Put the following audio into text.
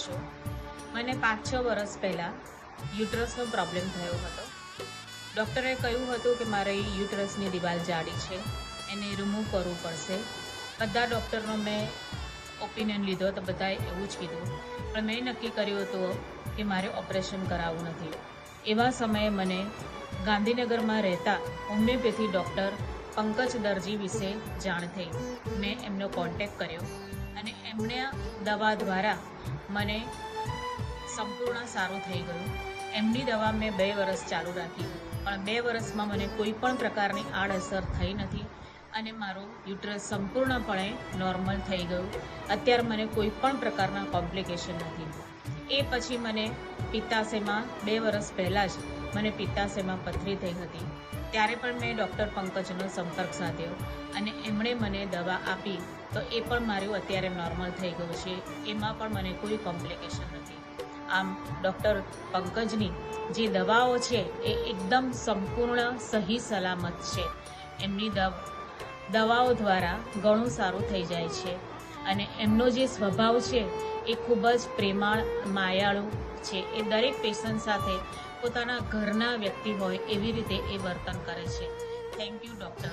છું। મને 5-6 વર્ષ પહેલાં યુટરસનો પ્રોબ્લેમ થયો હતો। ડૉક્ટરે કહ્યું હતું કે મારી યુટરસની દિવાલ જાડી છે, એને રિમૂવ કરવું પડશે। બધા ડૉક્ટરનો મેં ઓપિનિયન લીધો તો બધાએ એવું જ કીધું, પણ મેં નક્કી કર્યું હતું કે મારે ઓપરેશન કરાવવું નથી। એવા સમયે મને ગાંધીનગરમાં રહેતા હોમિયોપેથી ડૉક્ટર પંકજ દરજી વિશે જાણ થઈ। મેં એમનો કોન્ટેક્ટ કર્યો અને એમણે દવા દ્વારા મને સંપૂર્ણ સારું થઈ ગયું। એમની દવા મેં 2 વર્ષ ચાલુ રાખી, પણ 2 વર્ષમાં મને કોઈ પણ પ્રકારની આડઅસર થઈ નથી અને મારું યુટરસ સંપૂર્ણપણે નોર્મલ થઈ ગયું। અત્યારે મને કોઈ પણ પ્રકારના કોમ્પ્લિકેશન નથી। એ પછી મને પિત્તાશયમાં 2 વર્ષ પહેલાં જ મને પિત્તાશયમાં પથરી થઈ હતી। ત્યારે પણ મેં ડૉક્ટર પંકજનો સંપર્ક સાધ્યો અને એમણે મને દવા આપી, તો એ પણ મારું અત્યારે નોર્મલ થઈ ગયું છે। એમાં પણ મને કોઈ કોમ્પ્લિકેશન નથી। આમ ડૉક્ટર પંકજની જે દવાઓ છે એ એકદમ સંપૂર્ણ સહી સલામત છે। એમની દવાઓ દ્વારા ઘણું સારું થઈ જાય છે અને એમનો જે સ્વભાવ છે એ ખૂબ જ પ્રેમાળ માયાળુ છે। એ દરેક પેશન્ટ સાથે પોતાના ઘરના વ્યક્તિ હોય એવી રીતે એ વર્તન કરે છે। Thank you doctor.